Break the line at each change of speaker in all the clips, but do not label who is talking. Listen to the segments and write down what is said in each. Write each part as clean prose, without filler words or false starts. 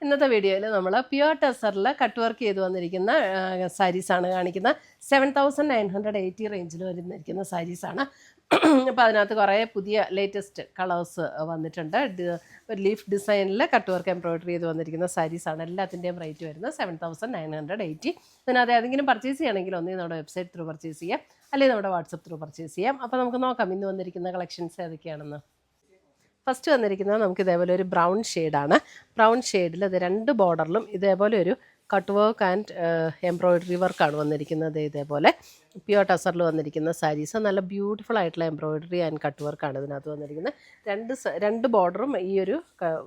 ഇന്നത്തെ വീഡിയോയിൽ നമ്മൾ പ്യുവർ ടെസറിൽ കട്ട് വർക്ക് ചെയ്ത് വന്നിരിക്കുന്ന സാരീസാണ് കാണിക്കുന്നത്. 7980 റേഞ്ചിൽ വരുന്നിരിക്കുന്ന സാരീസാണ്. അപ്പോൾ അതിനകത്ത് കുറേ പുതിയ ലേറ്റസ്റ്റ് കളേഴ്സ് വന്നിട്ടുണ്ട്. ഒരു ലീഫ് ഡിസൈനിൽ കട്ട് വർക്ക് എംബ്രോയിഡറി ചെയ്ത് വന്നിരിക്കുന്ന സാരീസാണ്. എല്ലാത്തിൻ്റെയും റേറ്റ് വരുന്നത് 7980. ഇതിനകത്ത് ഏതെങ്കിലും പർച്ചേസ് ചെയ്യണമെങ്കിൽ ഒന്നേ നമ്മുടെ വെബ്സൈറ്റ് ത്രൂ പർച്ചേസ് ചെയ്യാം, അല്ലെങ്കിൽ നമ്മുടെ വാട്സപ്പ് ത്രൂ പർച്ചേസ് ചെയ്യാം. അപ്പോൾ നമുക്ക് നോക്കാം ഇന്ന് വന്നിരിക്കുന്ന കളക്ഷൻസ് ഏതൊക്കെയാണെന്ന്. ഫസ്റ്റ് വന്നിരിക്കുന്നത് നമുക്ക് ഇതേപോലെ ഒരു ബ്രൗൺ ഷെയ്ഡാണ്. ബ്രൗൺ ഷെയ്ഡിൽ ഇത് രണ്ട് ബോർഡറിലും ഇതേപോലെ ഒരു കട്ട് വർക്ക് ആൻഡ് എംബ്രോയിഡറി വർക്കാണ് വന്നിരിക്കുന്നത്. ഇതേപോലെ പ്യുവർ ടസറിൽ വന്നിരിക്കുന്ന സാരീസ് നല്ല ബ്യൂട്ടിഫുൾ ആയിട്ടുള്ള എംബ്രോയിഡറി ആൻഡ് കട്ട് വർക്കാണ് ഇതിനകത്ത് വന്നിരിക്കുന്നത്. രണ്ട് ബോർഡറും ഈ ഒരു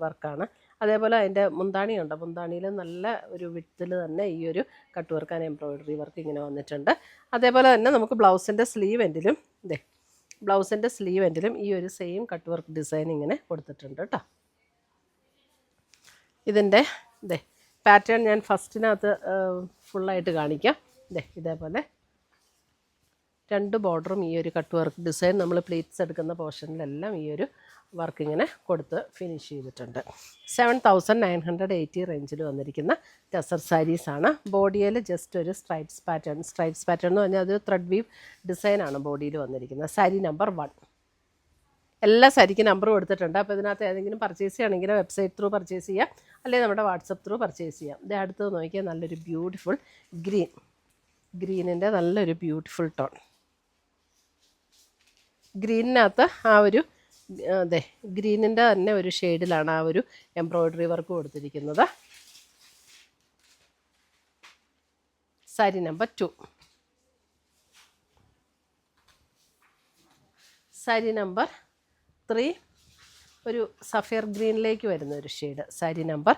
വർക്കാണ്. അതേപോലെ അതിൻ്റെ മുന്താണി ഉണ്ട്. മുന്താണിയിൽ നല്ല ഒരു വിഡ്ത്തിൽ തന്നെ ഈ ഒരു cut work and embroidery work ഇങ്ങനെ വന്നിട്ടുണ്ട്. അതേപോലെ തന്നെ നമുക്ക് ബ്ലൗസിൻ്റെ സ്ലീവ് എൻഡിലും ഈ ഒരു സെയിം കട്ട് വർക്ക് ഡിസൈൻ ഇങ്ങനെ കൊടുത്തിട്ടുണ്ട് കേട്ടോ. ഇതിൻ്റെ പാറ്റേൺ ഞാൻ ഫസ്റ്റിനകത്ത് ഫുള്ളായിട്ട് കാണിക്കാം. ഇതേപോലെ രണ്ട് ബോർഡറും ഈ ഒരു കട്ട് വർക്ക് ഡിസൈൻ നമ്മൾ പ്ലീറ്റ്സ് എടുക്കുന്ന പോർഷനിലെല്ലാം ഈ ഒരു വർക്ക് ഇങ്ങനെ കൊടുത്ത് ഫിനിഷ് ചെയ്തിട്ടുണ്ട്. 7980 റേഞ്ചിൽ വന്നിരിക്കുന്ന ടെസർ സാരീസാണ്. ബോഡിയിൽ ജസ്റ്റ് ഒരു സ്ട്രൈപ്സ് പാറ്റേൺ എന്ന് പറഞ്ഞാൽ അത് ത്രെഡ് വീവ് ഡിസൈനാണ് ബോഡിയിൽ വന്നിരിക്കുന്നത്. സാരി നമ്പർ 1. എല്ലാ സാരിക്കും നമ്പർ കൊടുത്തിട്ടുണ്ട്. അപ്പോൾ ഇതിനകത്ത് ഏതെങ്കിലും പർച്ചേസ് ചെയ്യണമെങ്കിൽ വെബ്സൈറ്റ് ത്രൂ പർച്ചേസ് ചെയ്യാം, അല്ലെങ്കിൽ നമ്മുടെ വാട്സപ്പ് ത്രൂ പർച്ചേസ് ചെയ്യാം. ഇത് അടുത്ത് നോക്കിയാൽ നല്ലൊരു ബ്യൂട്ടിഫുൾ ഗ്രീനിൻ്റെ നല്ലൊരു ബ്യൂട്ടിഫുൾ ടോൺ. ഗ്രീനിനകത്ത് ആ ഒരു ഗ്രീനിൻ്റെ തന്നെ ഒരു ഷെയ്ഡിലാണ് ആ ഒരു എംബ്രോയിഡറി വർക്ക് കൊടുത്തിരിക്കുന്നത്. സാരി നമ്പർ 2. സാരി നമ്പർ 3 ഒരു സഫയർ ഗ്രീനിലേക്ക് വരുന്ന ഒരു ഷെയ്ഡ്. സാരി നമ്പർ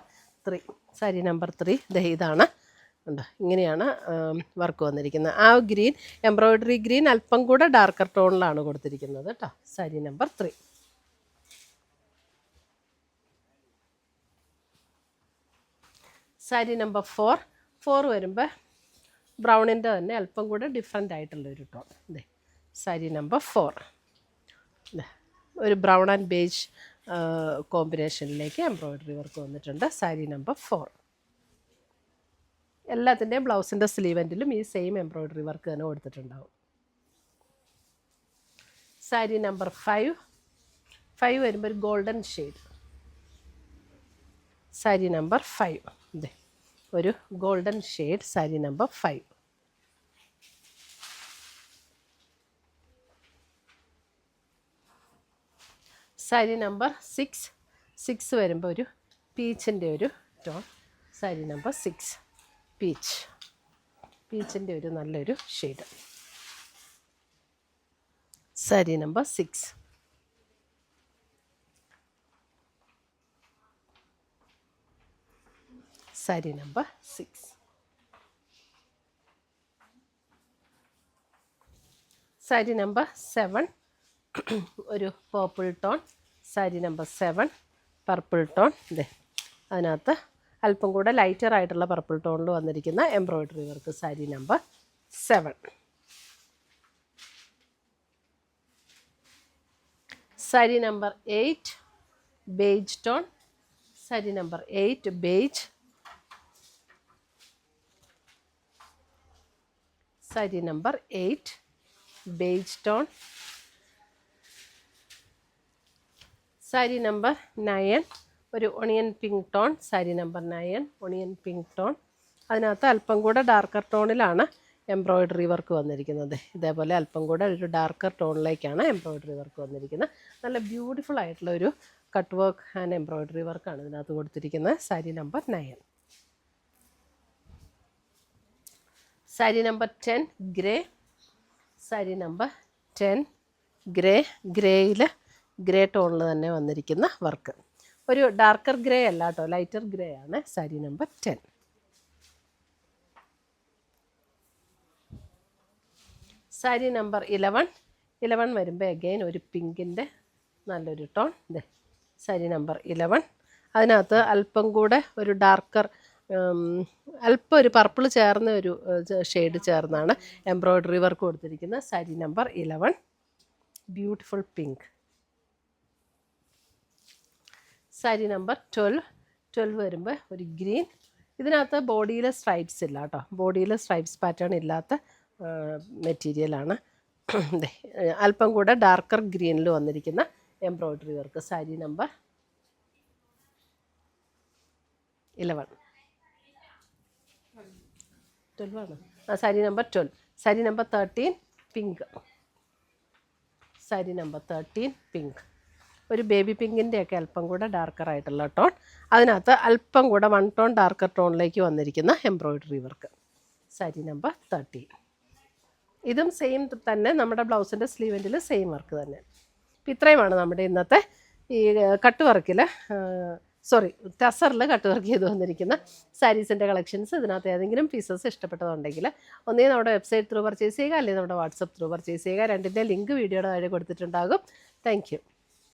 3 ഇതാണ്. ഉണ്ട്, ഇങ്ങനെയാണ് വർക്ക് വന്നിരിക്കുന്നത്. ആ ഗ്രീൻ എംബ്രോയിഡറി ഗ്രീൻ അല്പം കൂടെ ഡാർക്കർ ടോണിലാണ് കൊടുത്തിരിക്കുന്നത് കേട്ടോ. സാരി നമ്പർ 3. സാരി നമ്പർ 4 വരുമ്പോൾ ബ്രൗണിൻ്റെ തന്നെ അല്പം കൂടെ ഡിഫറെൻ്റ് ആയിട്ടുള്ളൊരു ടോൺ. സാരി നമ്പർ 4 ഒരു ബ്രൗൺ ആൻഡ് ബേജ് കോമ്പിനേഷനിലേക്ക് എംബ്രോയിഡറി വർക്ക് വന്നിട്ടുണ്ട്. സാരി നമ്പർ 4. എല്ലാത്തിൻ്റെയും ബ്ലൗസിൻ്റെ സ്ലീവ് എൻഡിലും ഈ സെയിം എംബ്രോയിഡറി വർക്ക് തന്നെ കൊടുത്തിട്ടുണ്ടാവും. സാരി നമ്പർ 5 വരുമ്പോൾ ഒരു ഗോൾഡൻ ഷെയ്ഡ്. സാരി നമ്പർ 5 ഒരു golden shade. Sari number 5. Sari number 6 വരുമ്പോൾ ഒരു പീച്ചിൻ്റെ ഒരു ടോൺ. സാരി നമ്പർ 6 പീച്ചിൻ്റെ ഒരു നല്ലൊരു shade. Sari number 6. Sari number 6. Sari number 7 ഒരു purple tone. Sari number 7 purple tone. അതിനകത്ത് അല്പം കൂടെ ലൈറ്റർ ആയിട്ടുള്ള പർപ്പിൾ ടോണിൽ വന്നിരിക്കുന്ന embroidery work. Sari number 7. Sari number 8 beige tone. Sari number 8 beige. Sari number 8 beige tone. Sari number 9 ഒരു onion pink tone. Sari number 9 onion pink tone. അതിനകത്ത് അല്പം കൂടെ ഡാർക്കർ ടോണിലാണ് എംബ്രോയിഡറി വർക്ക് വന്നിരിക്കുന്നത്. ഇതേപോലെ അല്പം കൂടെ ഒരു ഡാർക്കർ ടോണിലേക്കാണ് എംബ്രോയിഡറി വർക്ക് വന്നിരിക്കുന്നത്. നല്ല ബ്യൂട്ടിഫുൾ ആയിട്ടുള്ള ഒരു കട്ട് വർക്ക് ആൻഡ് എംബ്രോയിഡറി വർക്കാണ് ഇതിനകത്ത് കൊടുത്തിരിക്കുന്നത്. Sari number 9. Sari number 10 grey. Sari number 10 ഗ്രേയിൽ ഗ്രേ ടോണിൽ തന്നെ വന്നിരിക്കുന്ന വർക്ക്. ഒരു ഡാർക്കർ ഗ്രേ അല്ല കേട്ടോ, ലൈറ്റർ ഗ്രേ ആണ്. സാരി നമ്പർ 10. സാരി നമ്പർ 11 വരുമ്പോൾ അഗെയിൻ ഒരു പിങ്കിൻ്റെ നല്ലൊരു ടോൺ. സാരി നമ്പർ 11. അതിനകത്ത് അല്പം കൂടെ ഒരു ഡാർക്കർ അല്പം ഒരു പർപ്പിൾ ചേർന്ന ഒരു ഷെയ്ഡ് ചേർന്നാണ് എംബ്രോയിഡറി വർക്ക് കൊടുത്തിരിക്കുന്നത്. Sari number 11 beautiful pink. Sari number 12 12 വരുമ്പോൾ ഒരു ഗ്രീൻ. ഇതിനകത്ത് ബോഡിയിൽ സ്ട്രൈപ്സ് ഇല്ല കേട്ടോ, ബോഡിയിൽ സ്ട്രൈപ്സ് പാറ്റേൺ ഇല്ലാത്ത മെറ്റീരിയലാണ്. അല്പം കൂടെ ഡാർക്കർ ഗ്രീനിൽ വന്നിരിക്കുന്ന എംബ്രോയ്ഡറി വർക്ക്. സാരി നമ്പർ 11, 12 ആണ്. Sari number 12. Sari number 13 pink. Sari number 13 pink. ഒരു ബേബി പിങ്കിൻ്റെയൊക്കെ അല്പം കൂടെ ഡാർക്കർ ആയിട്ടുള്ള ടോൺ, അതിനകത്ത് അല്പം കൂടെ 1 ടോൺ ഡാർക്കർ ടോണിലേക്ക് വന്നിരിക്കുന്ന എംബ്രോയ്ഡറി വർക്ക്. സാരി നമ്പർ 13. ഇതും സെയിം തന്നെ, നമ്മുടെ ബ്ലൗസിൻ്റെ സ്ലീവെൻറ്റിൽ സെയിം വർക്ക് തന്നെ. അപ്പം ഇത്രയുമാണ് നമ്മുടെ ഇന്നത്തെ ഈ കട്ട് വർക്കിൽ ടസറിൽ കട്ട് വർക്ക് ചെയ്ത് വന്നിരിക്കുന്ന സാരീസിൻ്റെ കളക്ഷൻസ്. ഇതിനകത്ത് ഏതെങ്കിലും പീസസ് ഇഷ്ടപ്പെട്ടതുണ്ടെങ്കിൽ ഒന്നേ നമ്മുടെ വെബ്സൈറ്റ് ത്രൂ പർച്ചേസ് ചെയ്യുക, അല്ലെങ്കിൽ നമ്മുടെ വാട്സപ്പ് ത്രൂ പർച്ചേസ് ചെയ്യുക. രണ്ടിൻ്റെ ലിങ്ക് വീഡിയോയുടെ താഴെ കൊടുത്തിട്ടുണ്ടാകും. Thank you.